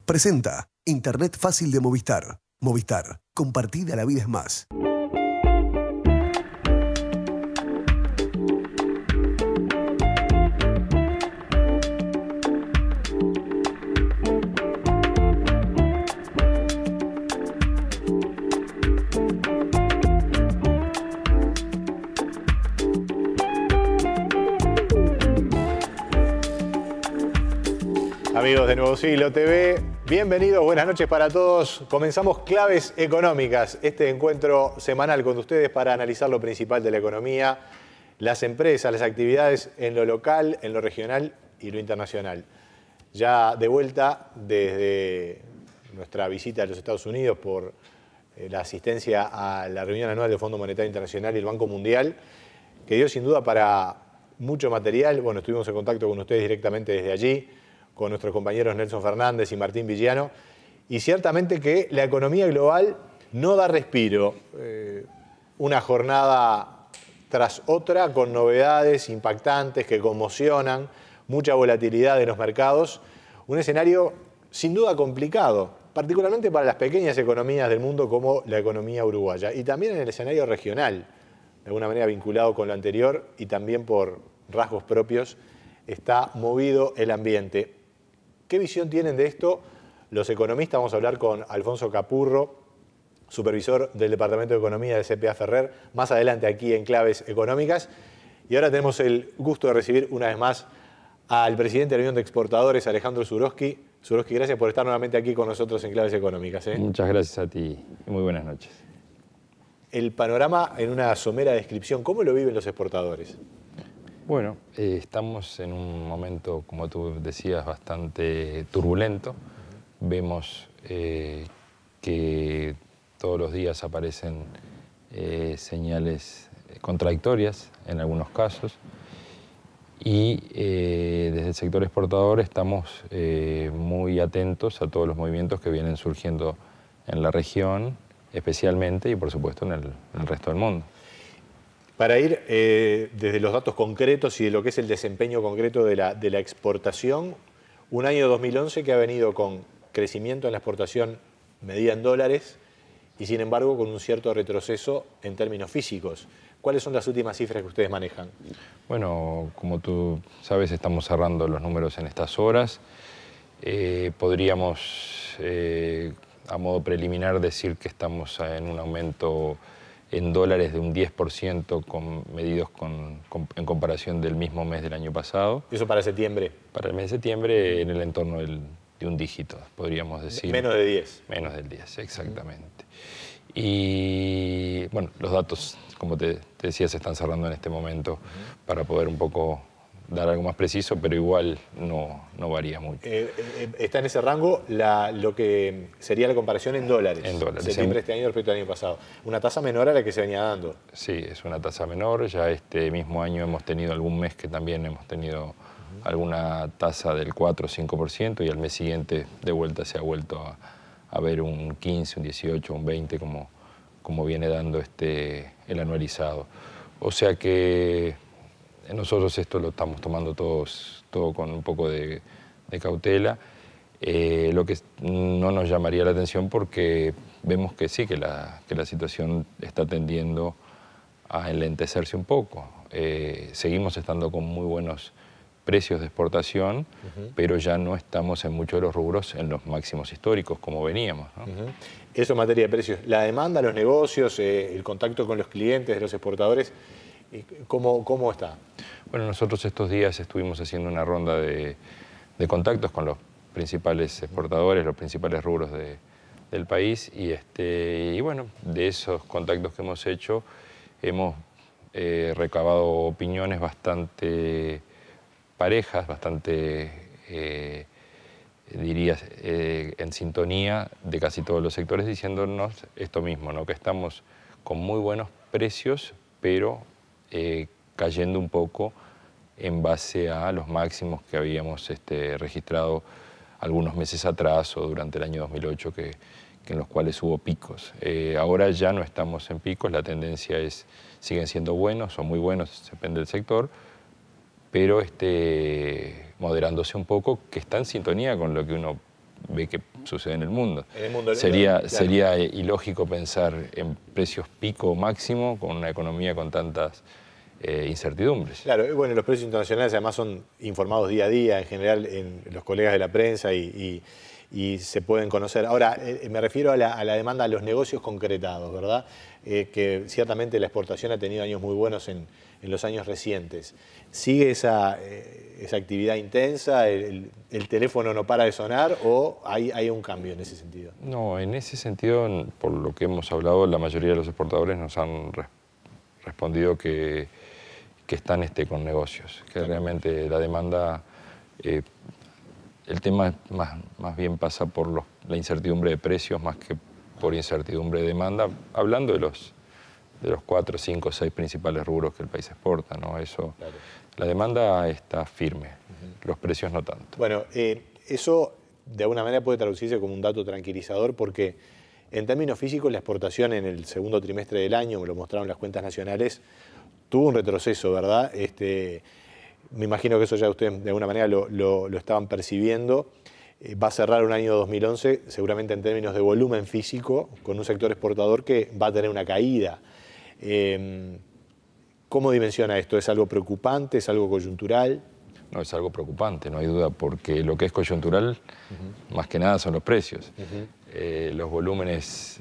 Presenta Internet fácil de Movistar. Movistar. Compartida la vida es más. Amigos de Nuevo Siglo TV, bienvenidos, buenas noches para todos. Comenzamos Claves Económicas, este encuentro semanal con ustedes para analizar lo principal de la economía, las empresas, las actividades en lo local, en lo regional y lo internacional. Ya de vuelta desde nuestra visita a los Estados Unidos por la asistencia a la reunión anual del Fondo Monetario Internacional y el Banco Mundial, que dio sin duda para mucho material. Bueno, estuvimos en contacto con ustedes directamente desde allí, con nuestros compañeros Nelson Fernández y Martín Villano, y ciertamente que la economía global no da respiro. Una jornada tras otra con novedades impactantes que conmocionan, mucha volatilidad en los mercados, un escenario sin duda complicado, particularmente para las pequeñas economías del mundo como la economía uruguaya, y también en el escenario regional, de alguna manera vinculado con lo anterior y también por rasgos propios, está movido el ambiente. ¿Qué visión tienen de esto los economistas? Vamos a hablar con Alfonso Capurro, supervisor del Departamento de Economía de CPA Ferrer, más adelante aquí en Claves Económicas. Y ahora tenemos el gusto de recibir una vez más al presidente de la Unión de Exportadores, Alejandro Zuroski. Zuroski, gracias por estar nuevamente aquí con nosotros en Claves Económicas. Muchas gracias a ti y muy buenas noches. El panorama en una somera descripción, ¿cómo lo viven los exportadores? Bueno, estamos en un momento, como tú decías, bastante turbulento. Vemos que todos los días aparecen señales contradictorias en algunos casos. Y desde el sector exportador estamos muy atentos a todos los movimientos que vienen surgiendo en la región, especialmente y por supuesto en el resto del mundo. Para ir desde los datos concretos y de lo que es el desempeño concreto de la exportación, un año 2011 que ha venido con crecimiento en la exportación medida en dólares y sin embargo con un cierto retroceso en términos físicos. ¿Cuáles son las últimas cifras que ustedes manejan? Bueno, como tú sabes, estamos cerrando los números en estas horas. Podríamos, a modo preliminar, decir que estamos en un aumento en dólares de un 10% medidos en comparación del mismo mes del año pasado. ¿Eso para septiembre? Para el mes de septiembre en el entorno de un dígito, podríamos decir. Menos de 10. Menos del 10, exactamente. Y bueno, los datos, como te decía, se están cerrando en este momento para poder un poco dar algo más preciso, pero igual no varía mucho. Está en ese rango lo que sería la comparación en dólares. En dólares. Septiembre de este año respecto al año pasado. Una tasa menor a la que se venía dando. Sí, es una tasa menor. Ya este mismo año hemos tenido algún mes que también hemos tenido alguna tasa del 4 o 5% y al mes siguiente de vuelta se ha vuelto a ver un 15, un 18, un 20 como viene dando el anualizado. O sea que nosotros esto lo estamos tomando todo con un poco de cautela. Lo que no nos llamaría la atención porque vemos que sí, que la situación está tendiendo a enlentecerse un poco. Seguimos estando con muy buenos precios de exportación, pero ya no estamos en muchos de los rubros en los máximos históricos como veníamos, ¿no? Eso en materia de precios. La demanda, los negocios, el contacto con los clientes de los exportadores, ¿cómo está? Bueno, nosotros estos días estuvimos haciendo una ronda de contactos con los principales exportadores, los principales rubros del país y bueno, de esos contactos que hemos hecho hemos recabado opiniones bastante parejas, bastante, diría, en sintonía de casi todos los sectores, diciéndonos esto mismo, ¿no? Que estamos con muy buenos precios, pero cayendo un poco en base a los máximos que habíamos registrado algunos meses atrás o durante el año 2008, en los cuales hubo picos. Ahora ya no estamos en picos, la tendencia siguen siendo buenos o muy buenos, depende del sector, pero moderándose un poco, que está en sintonía con lo que uno ve que sucede en el mundo. En el mundo Sería, claro. ilógico pensar en precios pico o máximo con una economía con tantas incertidumbres. Claro, bueno, los precios internacionales además son informados día a día, en general, en los colegas de la prensa y se pueden conocer. Ahora, me refiero a la demanda, a los negocios concretados, ¿verdad? Que ciertamente la exportación ha tenido años muy buenos en los años recientes. ¿Sigue esa actividad intensa? ¿El teléfono no para de sonar o hay un cambio en ese sentido? No, en ese sentido, por lo que hemos hablado, la mayoría de los exportadores nos han respondido que están con negocios, que realmente la demanda, el tema más bien pasa por la incertidumbre de precios más que por incertidumbre de demanda, hablando de los 4, 5, 6 principales rubros que el país exporta, ¿no? Eso, claro. La demanda está firme, los precios no tanto. Bueno, eso de alguna manera puede traducirse como un dato tranquilizador porque en términos físicos la exportación en el segundo trimestre del año, me lo mostraron las cuentas nacionales, tuvo un retroceso, ¿verdad? Me imagino que eso ya ustedes de alguna manera lo estaban percibiendo. Va a cerrar un año 2011 seguramente en términos de volumen físico con un sector exportador que va a tener una caída. ¿Cómo dimensiona esto? ¿Es algo preocupante? ¿Es algo coyuntural? No, es algo preocupante, no hay duda, porque lo que es coyuntural, más que nada, son los precios. Los volúmenes,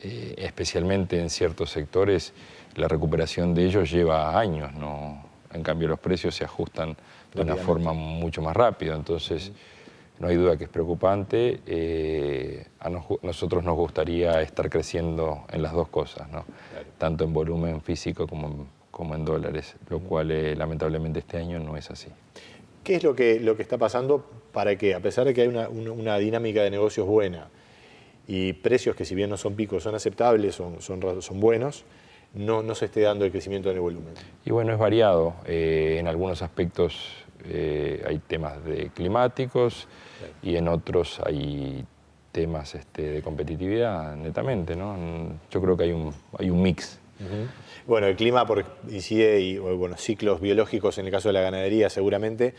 especialmente en ciertos sectores, la recuperación de ellos lleva años, ¿no? En cambio, los precios se ajustan de una forma mucho más rápida. Entonces, no hay duda que es preocupante. A nosotros nos gustaría estar creciendo en las dos cosas, ¿no? Claro. Tanto en volumen físico como en dólares, lo cual lamentablemente este año no es así. ¿Qué es lo que está pasando para que, a pesar de que hay una dinámica de negocios buena y precios que si bien no son picos, son aceptables, son buenos, no se esté dando el crecimiento en el volumen? Y bueno, es variado. En algunos aspectos hay temas climáticos, claro, y en otros hay temas de competitividad, netamente, ¿no? Yo creo que hay un mix. Bueno, el clima incide y bueno, ciclos biológicos en el caso de la ganadería seguramente.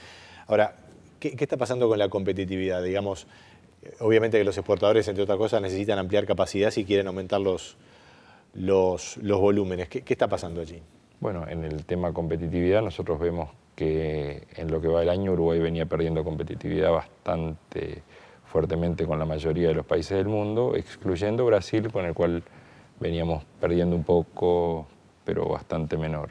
Ahora, ¿qué está pasando con la competitividad? Digamos, obviamente que los exportadores, entre otras cosas, necesitan ampliar capacidad si quieren aumentar los volúmenes. ¿Qué está pasando allí? Bueno, en el tema competitividad nosotros vemos que en lo que va del año Uruguay venía perdiendo competitividad bastante fuertemente con la mayoría de los países del mundo, excluyendo Brasil, con el cual veníamos perdiendo un poco, pero bastante menor.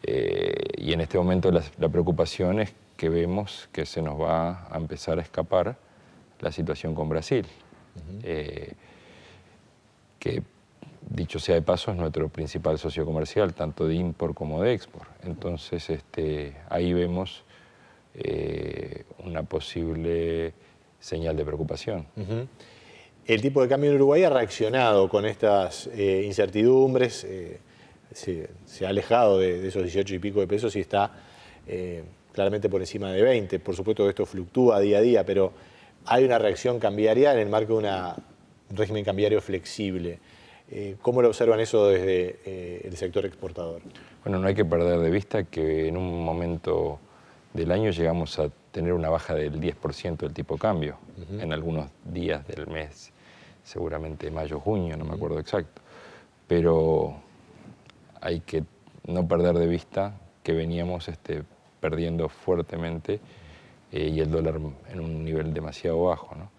Y en este momento la preocupación es que vemos que se nos va a empezar a escapar la situación con Brasil, que dicho sea de paso es nuestro principal socio comercial, tanto de import como de export. Entonces ahí vemos una posible señal de preocupación. El tipo de cambio en Uruguay ha reaccionado con estas incertidumbres, se ha alejado de esos 18 y pico de pesos y está claramente por encima de 20. Por supuesto que esto fluctúa día a día, pero hay una reacción cambiaria en el marco de un régimen cambiario flexible. ¿Cómo lo observan eso desde el sector exportador? Bueno, no hay que perder de vista que en un momento del año llegamos a tener una baja del 10% del tipo de cambio, en algunos días del mes, seguramente mayo, junio, no me acuerdo exacto. Pero hay que no perder de vista que veníamos perdiendo fuertemente y el dólar en un nivel demasiado bajo, ¿no?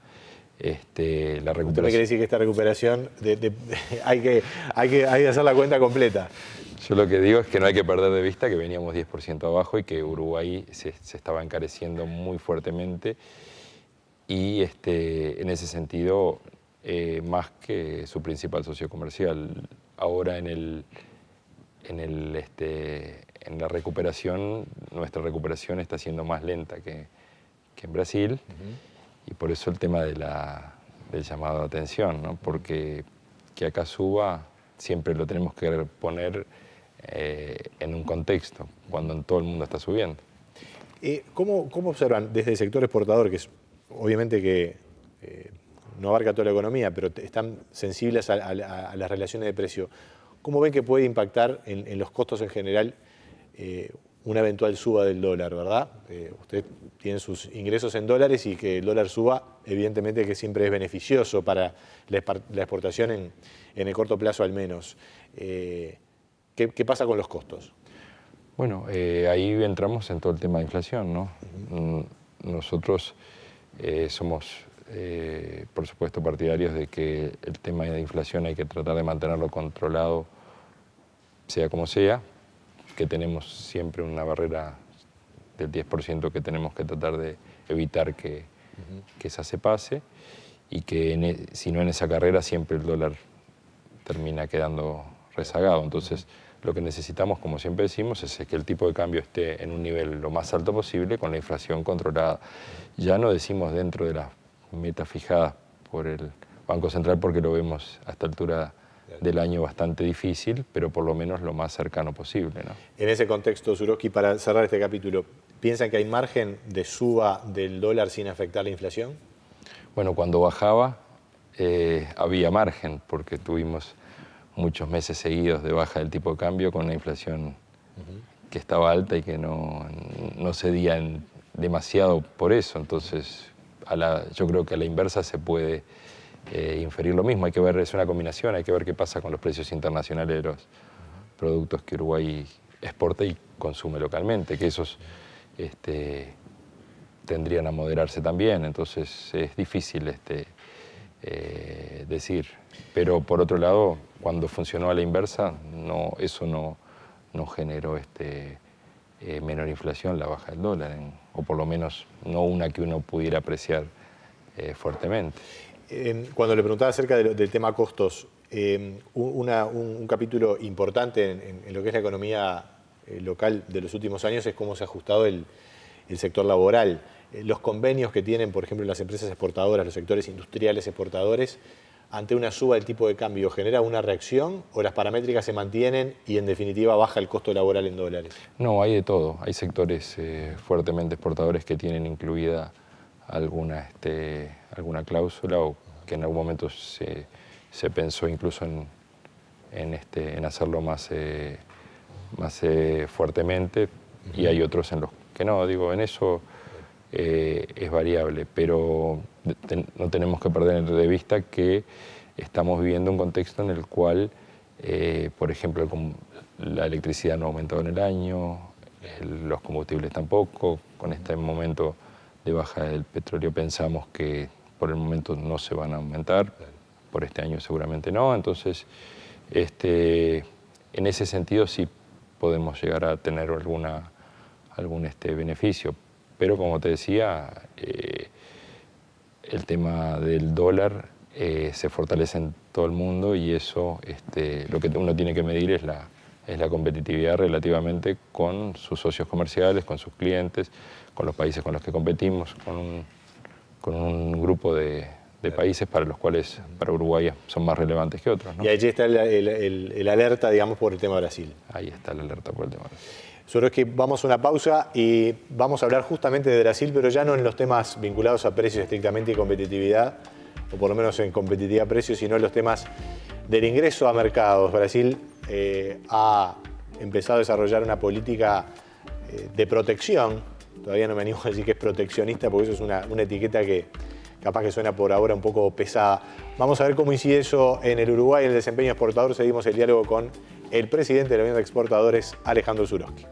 La recuperación... ¿Usted me quiere decir que esta recuperación hay que hacer la cuenta completa? Yo lo que digo es que no hay que perder de vista que veníamos 10% abajo y que Uruguay se estaba encareciendo muy fuertemente y en ese sentido, más que su principal socio comercial. Ahora en la recuperación, nuestra recuperación está siendo más lenta que en Brasil. Y por eso el tema del llamado de atención, ¿no? Porque que acá suba siempre lo tenemos que poner en un contexto, cuando en todo el mundo está subiendo. ¿Cómo observan desde el sector exportador, que es obviamente que no abarca toda la economía, pero están sensibles a las relaciones de precio? ¿Cómo ven que puede impactar en los costos en general una eventual suba del dólar, ¿verdad? Usted tiene sus ingresos en dólares y que el dólar suba, evidentemente que siempre es beneficioso para la exportación en el corto plazo al menos. ¿Qué pasa con los costos? Bueno, ahí entramos en todo el tema de inflación, ¿no? Nosotros somos, por supuesto, partidarios de que el tema de inflación hay que tratar de mantenerlo controlado, sea como sea, que tenemos siempre una barrera del 10% que tenemos que tratar de evitar que esa se pase y que si no en esa carrera siempre el dólar termina quedando rezagado. Entonces, lo que necesitamos, como siempre decimos, es que el tipo de cambio esté en un nivel lo más alto posible con la inflación controlada. Ya no decimos dentro de las metas fijadas por el Banco Central porque lo vemos a esta altura del año bastante difícil, pero por lo menos lo más cercano posible, ¿no? En ese contexto, Zuroski, para cerrar este capítulo, ¿piensan que hay margen de suba del dólar sin afectar la inflación? Bueno, cuando bajaba había margen porque tuvimos muchos meses seguidos de baja del tipo de cambio con una inflación que estaba alta y que no cedía demasiado por eso. Entonces, yo creo que a la inversa se puede inferir lo mismo. Hay que ver, es una combinación, hay que ver qué pasa con los precios internacionales de los productos que Uruguay exporta y consume localmente, que esos tendrían a moderarse también. Entonces, es difícil decir. Pero por otro lado, cuando funcionó a la inversa, eso no generó menor inflación, la baja del dólar, o por lo menos no una que uno pudiera apreciar fuertemente. Cuando le preguntaba acerca del tema costos, un capítulo importante en lo que es la economía local de los últimos años es cómo se ha ajustado el sector laboral. Los convenios que tienen, por ejemplo, las empresas exportadoras, los sectores industriales exportadores, ante una suba del tipo de cambio, ¿genera una reacción o las paramétricas se mantienen y en definitiva baja el costo laboral en dólares? No, hay de todo. Hay sectores fuertemente exportadores que tienen incluida alguna cláusula o que en algún momento se pensó incluso en hacerlo más fuertemente, y hay otros en los que no. Digo, en eso es variable, pero no tenemos que perder de vista que estamos viviendo un contexto en el cual, por ejemplo, la electricidad no ha aumentado en el año, los combustibles tampoco. Con este momento de baja del petróleo pensamos que por el momento no se van a aumentar, por este año seguramente no. Entonces, en ese sentido sí podemos llegar a tener algún beneficio. Pero como te decía, el tema del dólar se fortalece en todo el mundo y eso, lo que uno tiene que medir es la competitividad relativamente con sus socios comerciales, con sus clientes, con los países con los que competimos, con un grupo de países para los cuales para Uruguay son más relevantes que otros, ¿no? Y allí está el alerta, digamos, por el tema de Brasil. Ahí está el alerta por el tema de Brasil. Zuroski, vamos a una pausa y vamos a hablar justamente de Brasil, pero ya no en los temas vinculados a precios estrictamente y competitividad, o por lo menos en competitividad precios, sino en los temas del ingreso a mercados. Brasil ha empezado a desarrollar una política de protección. Todavía no me animo a decir que es proteccionista, porque eso es una etiqueta que capaz que suena por ahora un poco pesada. Vamos a ver cómo incide eso en el Uruguay, en el desempeño exportador. Seguimos el diálogo con el presidente de la Unión de Exportadores, Alejandro Zuroski.